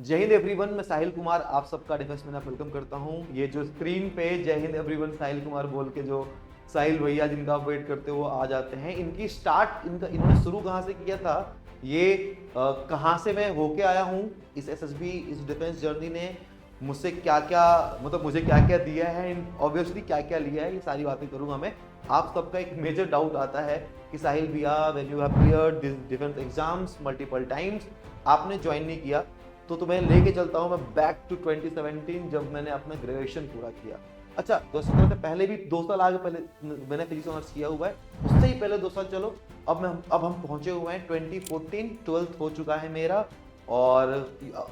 जय हिंद एवरीवन, मैं साहिल कुमार आप सबका डिफेंस में वेलकम करता हूं। ये जो स्क्रीन पे जय हिंद एवरीवन साहिल कुमार बोल के जो साहिल भैया जिनका आप वेट करते हो वो आ जाते हैं। इनकी स्टार्ट इन्होंने शुरू कहाँ से किया था, ये कहाँ से मैं होके आया हूँ, इस एसएसबी इस डिफेंस जर्नी ने मुझसे क्या क्या मतलब मुझे क्या क्या दिया है, ऑब्वियसली क्या क्या लिया है, ये सारी बातें करूँगा मैं। आप सबका एक मेजर डाउट आता है कि साहिल भैया when you have cleared this defence exams multiple times, आपने ज्वाइन नहीं किया, तो तुम्हें लेके चलता हूँ मैं बैक टू 2017 जब मैंने अपना ग्रेजुएशन पूरा किया। अच्छा, 2017 से पहले भी 2 साल आगे पहले मैंने फिजिक्स ऑनर्स किया हुआ है, उससे ही पहले 2 साल चलो। अब हम पहुंचे हुए हैं 2014, 12th हो चुका है मेरा। और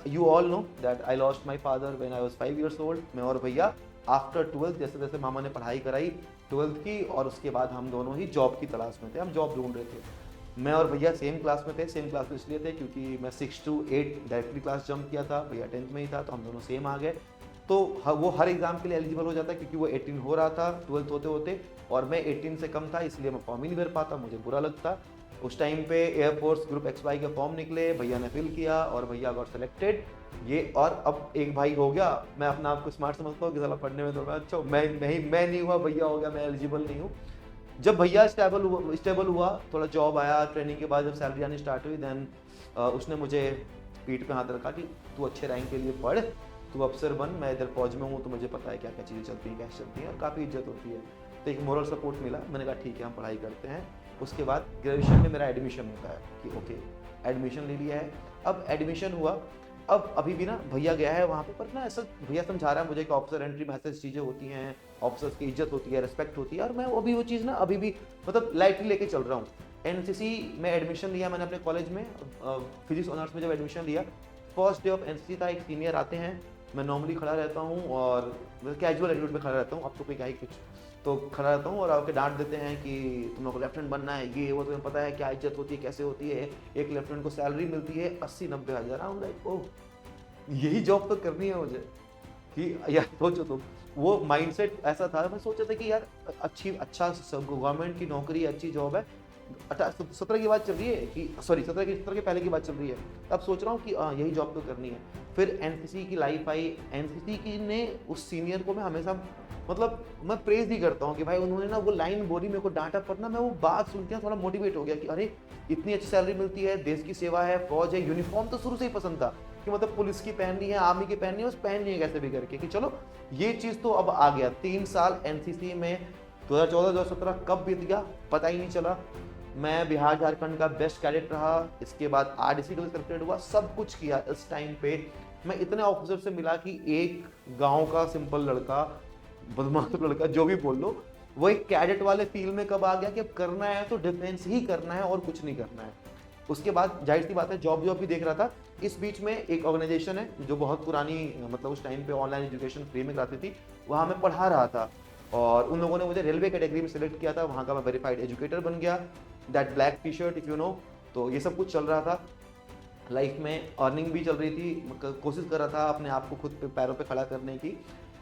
you all know that I lost my father when I was 5 years old। मैं और भैया आफ्टर 12th जैसे जैसे मामा ने पढ़ाई कराई 12th की, और उसके बाद हम दोनों ही जॉब की तलाश में थे, हम जॉब ढूंढ रहे थे। मैं और भैया सेम क्लास में थे, सेम क्लास में इसलिए थे क्योंकि मैं 6 to 8 डायरेक्टली क्लास जंप किया था, भैया 10th में ही था, तो हम दोनों सेम आ गए। तो वो हर एग्जाम के लिए एलिजिबल हो जाता है क्योंकि वो 18 हो रहा था 12th होते होते, और मैं 18 से कम था, इसलिए मैं फॉर्म ही नहीं भर पाता, मुझे बुरा लगता। उस टाइम पे एयरफोर्स ग्रुप XY के फॉर्म निकले, भैया ने फिल किया और भैया गॉट सेलेक्टेड। ये और अब एक भाई हो गया। मैं अपना आपको स्मार्ट समझता हूँ कि साला पढ़ने में तो मैं अच्छा, मैं नहीं हुआ, भैया हो गया, मैं एलिजिबल नहीं हूँ। जब भैया स्टेबल हुआ, थोड़ा जॉब आया, ट्रेनिंग के बाद जब सैलरी आनी स्टार्ट हुई, देन उसने मुझे पीठ पे हाथ रखा कि तू अच्छे रैंक के लिए पढ़, तू अफसर बन, मैं इधर फौज में हूँ तो मुझे पता है क्या क्या चीज़ें चलती हैं, कैसे चलती हैं, और काफ़ी इज्जत होती है। तो एक मोरल सपोर्ट मिला, मैंने कहा ठीक है हम पढ़ाई करते हैं। उसके बाद ग्रेजुएशन में मेरा एडमिशन होता है कि ओके एडमिशन ले लिया है। अब एडमिशन हुआ, अब अभी भी ना भैया गया है वहाँ पे, पर ना ऐसा भैया समझा रहा है मुझे कि ऑफिसर एंट्री में ऐसी चीज़ें होती हैं, ऑफिसर्स की इज्जत होती है, रिस्पेक्ट होती है, और मैं अभी वो चीज़ ना अभी भी मतलब लाइटली लेके चल रहा हूँ। एनसीसी में एडमिशन लिया मैंने अपने कॉलेज में, फिजिक्स ऑनर्स में जब एडमिशन लिया, फर्स्ट डे ऑफ एनसीसी था, एक सीनियर आते हैं, मैं नॉर्मली खड़ा रहता हूँ और कैजुअल एटीट्यूड में खड़ा रहता हूँ, अब तो कोई क्या ही कुछ, तो खड़ा रहता हूँ और आके डांट देते हैं कि तुम लोग को लेफ्टिनेंट बनना है, ये वो, तुम्हें पता है क्या इज्जत होती है, कैसे होती है, एक लेफ्टिनेंट को सैलरी मिलती है 80-90 हज़ार। आई एम लाइक ओह, यही जॉब तो करनी है मुझे, कि यार सोचो तुम, वो माइंडसेट ऐसा था। मैं सोचा था कि यार अच्छा गवर्नमेंट की नौकरी, अच्छी जॉब है। 17 की बात चल रही है कि सॉरी 17 के पहले की बात चल रही है, अब सोच रहा हूँ कि यही जॉब तो करनी है। फिर एनसीसी की लाइफ आई, एनसीसी की ने उस सीनियर को मैं हमेशा मतलब मैं प्रेज ही करता हूँ कि भाई उन्होंने ना वो लाइन बोली, मेरे को डांटा, पर ना मैं वो बात सुन के थोड़ा मोटिवेट हो गया कि अरे इतनी अच्छी सैलरी मिलती है, देश की सेवा है, फौज है, यूनिफॉर्म तो शुरू से ही पसंद था कि मतलब पुलिस की पहननी है, आर्मी की पहननी है, बस पहननी है कैसे भी करके, कि चलो ये चीज़ तो अब आ गया। 3 साल एनसीसी में 2014-2017 कब बीत गया पता ही नहीं चला। मैं बिहार झारखंड का बेस्ट कैडेट रहा, इसके बाद आरडीसी के लिए सिलेक्टेड हुआ, सब कुछ किया। इस टाइम पे मैं इतने ऑफिसर से मिला कि एक गांव का सिंपल लड़का, बदमाश लड़का, जो भी बोल लो, वो एक कैडेट वाले फील्ड में कब आ गया कि अब करना है तो डिफेंस ही करना है और कुछ नहीं करना है। उसके बाद जाहिर सी बात है जॉब भी देख रहा था। इस बीच में एक ऑर्गेनाइजेशन है जो बहुत पुरानी, मतलब उस टाइम पे ऑनलाइन एजुकेशन फ्री में कराती थी, वहाँ मैं पढ़ा रहा था, और उन लोगों ने मुझे रेलवे कैटेगरी में सेलेक्ट किया था, वहाँ का मैं वेरीफाइड एजुकेटर बन गया, that black T shirt if you know. तो ये सब कुछ चल रहा था लाइफ में, अर्निंग भी चल रही थी, कोशिश कर रहा था अपने आप को खुद पे पैरों पे खड़ा करने की।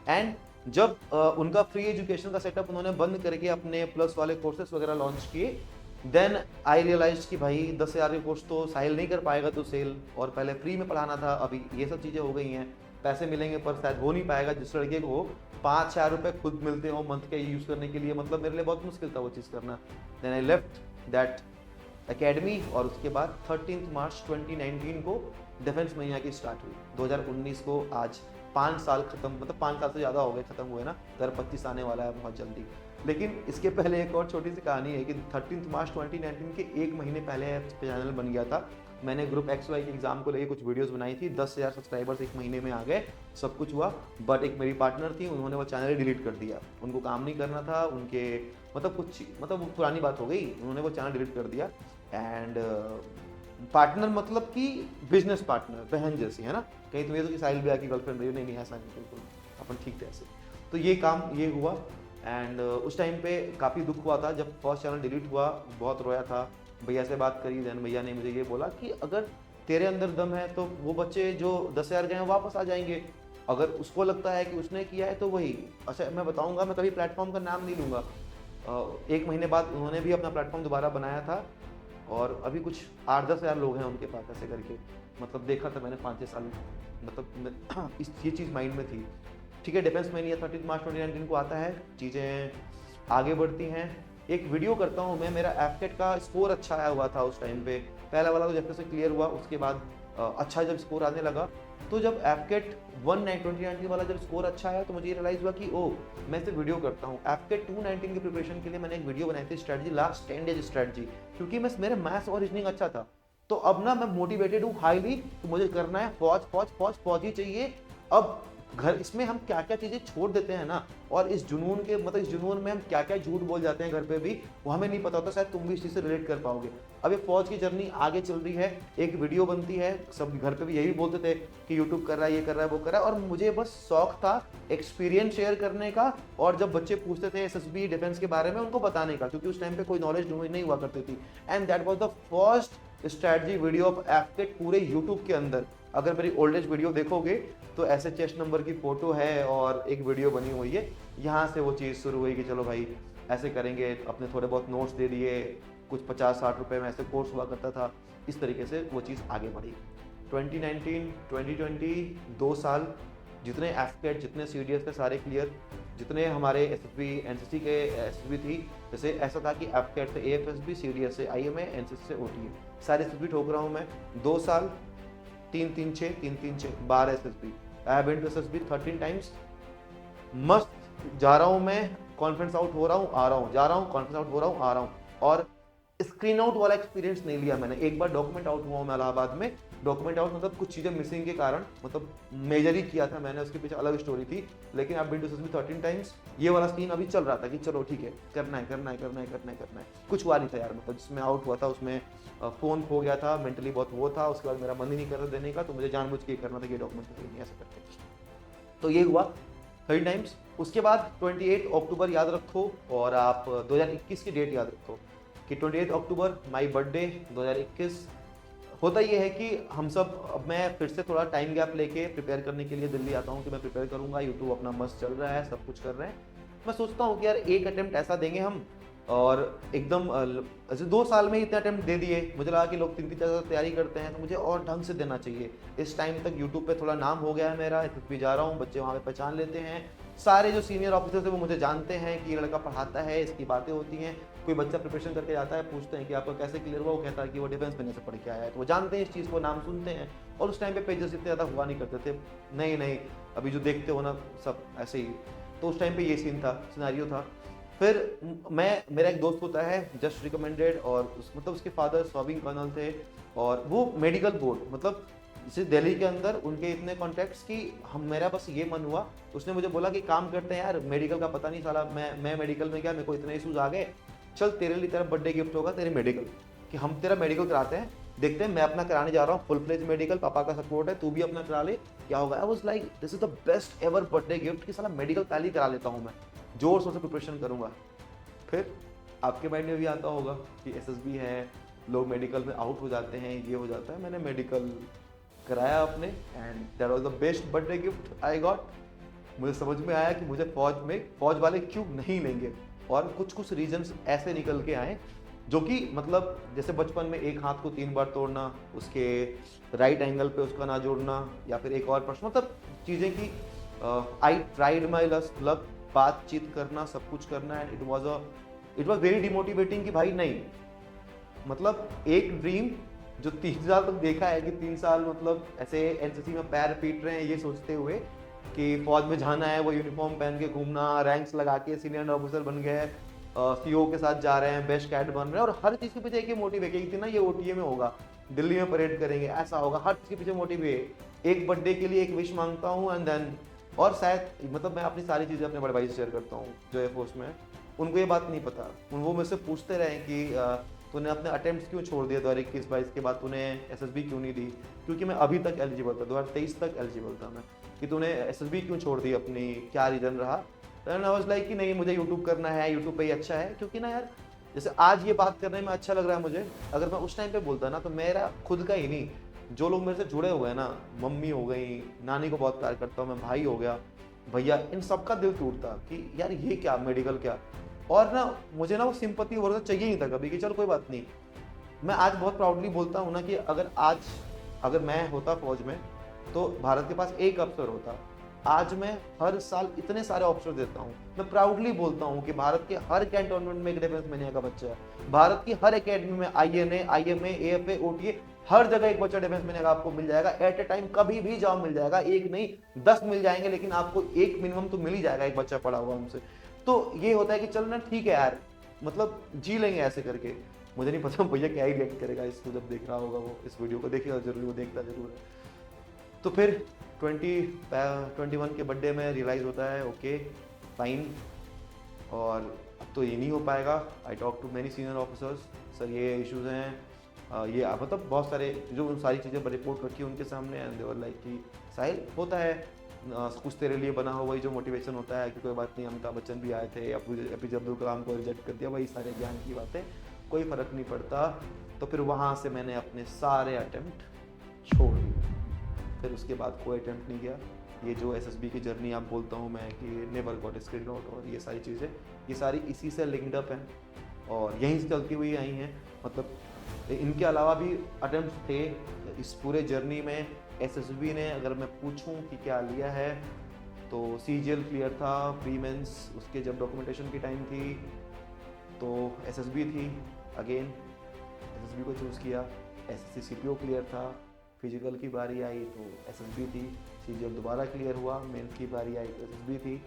एंड जब उनका फ्री एजुकेशन का सेटअप उन्होंने बंद करके अपने प्लस वाले कोर्सेज वगैरह लॉन्च किए, देन आई रियलाइज कि भाई 10,000 के कोर्स तो साहिल नहीं कर पाएगा, तो सेल, और पहले फ्री में पढ़ाना था, अभी ये सब चीज़ें हो गई हैं, पैसे मिलेंगे पर शायद हो नहीं पाएगा। जिस लड़के को 5,000 रुपये खुद मिलते हो मंथ के यूज़ करने के लिए, मतलब मेरे लिए बहुत मुश्किल था वो चीज़ करना। Then I left that academy, और उसके बाद 13 मार्च 2019 को डिफेंस महीना की स्टार्ट हुई। 2019 को आज 5 साल खत्म, मतलब 5 साल से ज़्यादा हो गए खत्म हुए ना, 2025 आने वाला है बहुत जल्दी। लेकिन इसके पहले एक और छोटी सी कहानी है कि 13 मार्च 2019 के 1 महीने पहले चैनल बन गया था। मैंने ग्रुप XY के एग्जाम को लेकर कुछ वीडियोस बनाई थी, 10,000 सब्सक्राइबर्स 1 महीने में आ गए, सब कुछ हुआ। बट एक मेरी पार्टनर थी, उन्होंने वो चैनल डिलीट कर दिया, उनको काम नहीं करना था, उनके मतलब कुछ मतलब वो पुरानी बात हो गई, उन्होंने वो चैनल डिलीट कर दिया। एंड पार्टनर मतलब कि बिजनेस पार्टनर, बहन जैसी है ना, कहीं तुम्हें तो कि साहिल भैया की गर्लफ्रेंड रही, नहीं ऐसा नहीं, बिल्कुल अपन ठीक थे ऐसे। तो ये काम ये हुआ। एंड उस टाइम पे काफ़ी दुख हुआ था जब फर्स्ट चैनल डिलीट हुआ, बहुत रोया था। भैया से बात करी, देन भैया ने मुझे ये बोला कि अगर तेरे अंदर दम है तो वो बच्चे जो 10,000 गए हैं वापस आ जाएंगे, अगर उसको लगता है कि उसने किया है तो वही। अच्छा मैं बताऊंगा, मैं कभी प्लेटफॉर्म का नाम नहीं लूँगा। 1 महीने बाद उन्होंने भी अपना प्लेटफॉर्म दोबारा बनाया था, और अभी कुछ 8-10 हज़ार लोग हैं उनके पास ऐसे करके। मतलब देखा था मैंने 5-6 साल, मतलब ये चीज़ माइंड में थी। ठीक है, डिफेंस में नहीं है, 30 मार्च 2019 को आता है, चीज़ें आगे बढ़ती हैं। एक वीडियो करता हूँ मैं, मेरा एफकेट का स्कोर अच्छा आया हुआ था उस टाइम पे, पहला वाला तो जब से क्लियर हुआ उसके बाद अच्छा जब स्कोर आने लगा, तो जब एफकेट 2019 वाला जब स्कोर अच्छा आया तो मुझे ये रियलाइज़ हुआ कि ओ मैं इसे वीडियो करता हूँ। एफकेट 219 की प्रिपरेशन के लिए मैंने एक वीडियो बनाई थी, स्ट्रेटजी लास्ट 10 डेज स्ट्रेटजी, क्योंकि मैं मेरे मैथ्स और रीजनिंग अच्छा था। तो अब ना मैं मोटिवेटेड हूँ हाईली, तो मुझे करना है फौज फौज फौज फौज ही चाहिए। अब घर इसमें हम क्या क्या चीज़ें छोड़ देते हैं ना, और इस जुनून के मतलब इस जुनून में हम क्या क्या झूठ बोल जाते हैं घर पे भी, वो हमें नहीं पता होता। शायद तुम भी इस चीज़ से रिलेट कर पाओगे। अब ये फौज की जर्नी आगे चल रही है, एक वीडियो बनती है, सब घर पे भी यही बोलते थे कि यूट्यूब कर रहा है, ये कर रहा है, वो कर रहा है, और मुझे बस शौक था एक्सपीरियंस शेयर करने का, और जब बच्चे पूछते थे एसएसबी डिफेंस के बारे में उनको बताने का, क्योंकि उस टाइम पे कोई नॉलेज नहीं हुआ करती थी। And that was the first strategy video of एफकेट पूरे यूट्यूब के अंदर। अगर मेरी ओल्डेस्ट वीडियो देखोगे तो ऐसे चेस्ट नंबर की फोटो है और एक वीडियो बनी हुई है, यहाँ से वो चीज़ शुरू हुई कि चलो भाई ऐसे करेंगे। अपने थोड़े बहुत नोट्स दे दिए, कुछ 50-60 रुपए में ऐसे कोर्स हुआ करता था, इस तरीके से वो चीज़ आगे बढ़ी। 2019 2020 2 साल, जितने एफकेट जितने सीडीएस थे सारे क्लियर, जितने हमारे एसएसबी एनसीसी के एसएसबी थी, जैसे ऐसा था कि एफकेट से एएफएसबी, सीडीएस से आईएमए, एनसीसी से ओटीए, सारे एसएसबी ठोक रहा हूँ मैं। 2 साल 3-3-6 3-3-6 12 SSB, I have been to SSB 13 times. मस्त जा रहा हूँ मैं, कॉन्फ्रेंस आउट हो रहा हूँ, आ रहा हूँ, जा रहा हूँ, कॉन्फ्रेंस आउट हो रहा हूँ, आ रहा हूँ। और स्क्रीन आउट वाला एक्सपीरियंस नहीं लिया मैंने। एक बार डॉक्यूमेंट आउट हुआ मैं इलाहाबाद में, डॉक्यूमेंट आउट मतलब कुछ चीज़ें मिसिंग के कारण, मतलब मेजर ही किया था मैंने, उसके पीछे अलग स्टोरी थी। लेकिन अब बिल्डू में 13 टाइम्स ये वाला सीन अभी चल रहा था कि चलो ठीक है, करना है करना है करना है करना है करना है। कुछ हुआ नहीं था यार, मतलब जिसमें आउट हुआ था उसमें फ़ोन खो गया था, मेंटली बहुत वो था, उसके बाद मेरा मन ही नहीं कर रहा देने का, तो मुझे जानबूझ के करना था कि डॉक्यूमेंट नहीं ऐसा करके। तो ये हुआ 30 टाइम्स। उसके बाद 28 अक्टूबर याद रखो, और आप 2021 की डेट याद रखो कि 28 अक्टूबर माई बर्थडे 2021। होता ये है कि हम सब, अब मैं फिर से थोड़ा टाइम गैप लेके प्रिपेयर करने के लिए दिल्ली आता हूँ कि मैं प्रिपेयर करूँगा। यूट्यूब अपना मस्त चल रहा है, सब कुछ कर रहे हैं। मैं सोचता हूँ कि यार एक अटेम्प्ट ऐसा देंगे हम, और एकदम ऐसे 2 साल में ही इतने अटेम्प्ट दे दिए। मुझे लगा कि लोग 3-3 4 तैयारी करते हैं, तो मुझे और ढंग से देना चाहिए। इस टाइम तक यूट्यूब पे थोड़ा नाम हो गया है मेरा, एसएसबी जा रहा हूँ, बच्चे वहाँ पे पहचान लेते हैं, सारे जो सीनियर ऑफिसर्स है वो मुझे जानते हैं कि ये लड़का पढ़ाता है, इसकी बातें होती हैं। कोई बच्चा प्रिपरेशन करके जाता है, पूछते हैं कि आपको कैसे क्लियर हुआ, वो कहता है कि वो डिफेंस में से पढ़ के आया है, तो वो जानते हैं इस चीज़ को, नाम सुनते हैं। और उस टाइम पे पेजेस इतने ज़्यादा हुआ नहीं करते थे, नहीं अभी जो देखते हो ना सब ऐसे ही। तो उस टाइम पे ये सीन था, सिनेरियो था। फिर मेरा एक दोस्त होता है जस्ट रिकमेंडेड, और मतलब उसके फादर सॉबिंग कर्नल थे, और वो मेडिकल बोर्ड, मतलब जैसे दिल्ली के अंदर उनके इतने कॉन्टैक्ट्स कि मेरा बस ये मन हुआ, उसने मुझे बोला कि काम करते हैं यार, मेडिकल का पता नहीं साला, मैं मेडिकल में क्या, मेरे को इतने इशूज़ आ गए, चल तेरे लिए तेरा बर्थडे गिफ्ट होगा तेरे मेडिकल, कि हम तेरा मेडिकल कराते हैं, देखते हैं। मैं अपना कराने जा रहा हूँ फुल फ्लेज मेडिकल, पापा का सपोर्ट है, तू भी अपना करा ले, क्या होगा। I was like this is the best ever birthday gift, कि साला मेडिकल पहले ही करा लेता हूँ मैं, जोर शोर से प्रिपरेशन करूँगा। फिर आपके माइंड में भी आता होगा कि एसएसबी है, लोग मेडिकल में आउट हो जाते हैं, ये हो जाता है। मैंने मेडिकल कराया अपने, and that was the best birthday gift I got. मुझे समझ में आया कि मुझे फौज वाले क्यों नहीं लेंगे, और कुछ रीजंस ऐसे निकल के आए जो कि मतलब जैसे बचपन में एक हाथ को 3 बार तोड़ना, उसके राइट एंगल पे उसका ना जोड़ना, या फिर एक और प्रश्न, मतलब चीज़ें कि आई ट्राइड माई लक, बातचीत करना, सब कुछ करना, and it was very demotivating कि भाई नहीं, मतलब एक ड्रीम जो 3 साल तक देखा है कि 3 साल मतलब ऐसे एनसीसी में पैर पीट रहे हैं ये सोचते हुए कि फौज में जाना है, वो यूनिफॉर्म पहन के घूमना, रैंक्स लगा के सीनियर ऑफिसर बन गए, सीओ के साथ जा रहे हैं, बेस्ट कैड बन रहे हैं, और हर चीज़ के पीछे एक मोटिव है कि ना ये ओटीए में होगा, दिल्ली में परेड करेंगे, ऐसा होगा, हर चीज़ के पीछे मोटिव है। एक बर्थडे के लिए एक विश मांगता हूँ, एंड देन, और शायद मतलब मैं अपनी सारी चीज़ें अपने बड़े भाई से शेयर करता हूँ जो एयरफोर्स में है, उनको ये बात नहीं पता। वो मुझसे पूछते रहे कि तूने अपने अटेम्प्ट्स क्यों छोड़ दिया 2021-22 के बाद, तूने एसएसबी क्यों नहीं दी, क्योंकि मैं अभी तक एलिजिबल था, 2023 तक एलिजिबल था मैं, कि तूने एसएसबी क्यों छोड़ दी अपनी, क्या रीज़न रहा। देन आई वाज लाइक कि नहीं, मुझे यूट्यूब करना है, यूट्यूब पे ही अच्छा है। क्योंकि ना यार, जैसे आज ये बात करने में अच्छा लग रहा है मुझे, अगर मैं उस टाइम पे बोलता ना, तो मेरा खुद का ही नहीं, जो लोग मेरे से जुड़े हुए हैं ना, मम्मी हो गई, नानी को बहुत प्यार करता हूँ मैं, भाई हो गया, भैया, इन सब का दिल टूटता कि यार ये क्या, मेडिकल क्या। और ना मुझे ना वो सिंपैथी वगैरह चाहिए नहीं था कभी, कि चल कोई बात नहीं। मैं आज बहुत प्राउडली बोलता हूँ ना कि अगर आज अगर मैं होता फौज में तो भारत के पास एक अफसर होता। आज मैं हर साल इतने सारे ऑप्शन देता हूँ। मैं प्राउडली बोलता हूँ कि भारत के हर कैंटोनमेंट में एक डिफेंस मैनिया का बच्चा है। भारत की हर एकेडमी में आईएनए, आईएमए, एएफए, ओटीए, हर जगह एक बच्चा डिफेंस मैनिया का आपको मिल जाएगा। एट ए टाइम कभी भी जाओ मिल जाएगा, एक नहीं 10 मिल जाएंगे, लेकिन आपको एक मिनिमम तो मिल ही जाएगा, एक बच्चा पढ़ा हुआ हमसे। तो ये होता है कि चलो ना ठीक है यार, मतलब जी लेंगे ऐसे करके। मुझे नहीं पता भैया क्या ही रिएक्ट करेगा इसको जब देख रहा होगा, वो इस वीडियो को देखेगा जरूर, वो देखता जरूर है। तो फिर 21 के बर्थडे में रियलाइज़ होता है ओके फाइन, और अब तो ये नहीं हो पाएगा। I talk to many senior officers, sir ये इश्यूज़ हैं, ये मतलब बहुत सारे जो सारी चीज़ें रिपोर्ट रखी उनके सामने, एंड देवर लाइक कि साहिल होता है कुछ तेरे लिए बना हो, वही जो मोटिवेशन होता है कि कोई बात नहीं, अमिताभ बच्चन भी आए थे, एपीजे अब्दुल कलाम को रिजेक्ट कर दिया, वही सारे ज्ञान की बातें, कोई फ़र्क नहीं पड़ता। तो फिर वहाँ से मैंने अपने सारे अटेम्प्ट छोड़ दिए। फिर उसके बाद कोई अटेम्प्ट नहीं किया। ये जो एसएसबी की जर्नी आप बोलता हूँ मैं कि नेवर गॉट स्क्रीन आउट और ये सारी चीज़ें, ये सारी इसी से लिंक्ड अप हैं और यहीं से चलती हुई आई हैं। मतलब इनके अलावा भी अटेम्प्ट थे इस पूरे जर्नी में। एसएसबी ने अगर मैं पूछूं कि क्या लिया है तो सीजीएल क्लियर था, प्री मेंस उसके जब डॉक्यूमेंटेशन की टाइम थी तो एसएसबी थी, अगेन एसएसबी को चूज़ किया। एसएससी सीपीओ क्लियर था, फिजिकल की बारी आई तो एसएसबी थी। सीजीएल दोबारा क्लियर हुआ, मेंस की बारी आई तो एसएसबी थी।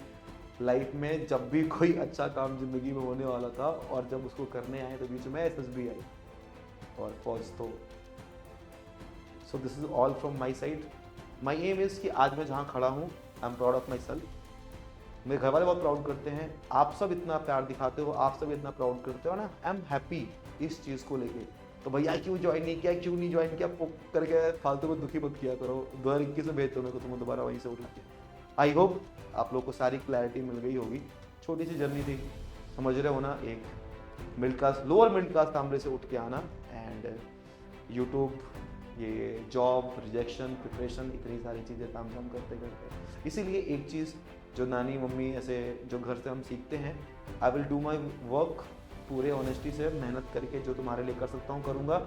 लाइफ में जब भी कोई अच्छा काम जिंदगी में होने वाला था और जब उसको करने आए तो बीच में एसएसबी आई और फौज तो। So this is all from my side. My aim is कि आज मैं जहाँ खड़ा हूँ I am proud of myself. मेरे घर वाले बहुत प्राउड करते हैं, आप सब इतना प्यार दिखाते हो, आप सब इतना प्राउड करते हो ना, आई एम हैप्पी इस चीज़ को लेके। तो भैया क्यों ज्वाइन नहीं किया, क्यों नहीं ज्वाइन किया करके फालतू को दुखी मत किया करो। 2021 में भेज दो मेरे को, तुम्हें दोबारा वहीं से उठा के। आई होप आप लोग को सारी क्लैरिटी मिल गई होगी। छोटी सी जर्नी थी, समझ रहे हो ना, एक middle class, lower middle class family से उठ के आना, एंड यूट्यूब, ये जॉब, रिजेक्शन, प्रिपरेशन, इतनी सारी चीज़ें ताम झाम करते करते। इसीलिए एक चीज़ जो नानी मम्मी ऐसे जो घर से हम सीखते हैं, I will do my work पूरे ऑनेस्टी से, मेहनत करके जो तुम्हारे लिए कर सकता हूँ करूँगा।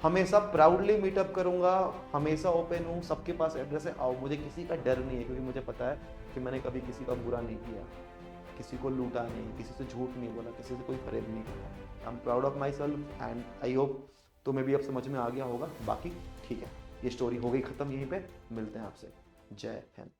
हमेशा प्राउडली मीटअप करूँगा, हमेशा ओपन हूँ, सबके पास एड्रेस है, आओ। मुझे किसी का डर नहीं है क्योंकि मुझे पता है कि मैंने कभी किसी का बुरा नहीं किया, किसी को लूटा नहीं, किसी से झूठ नहीं बोला, किसी से कोई फरेब नहीं किया। आई am proud of my self and I hope तुम्हें भी अब समझ में आ गया होगा। बाकी ठीक है, ये स्टोरी हो गई ख़त्म, यहीं पे मिलते हैं आपसे। जय हिंद।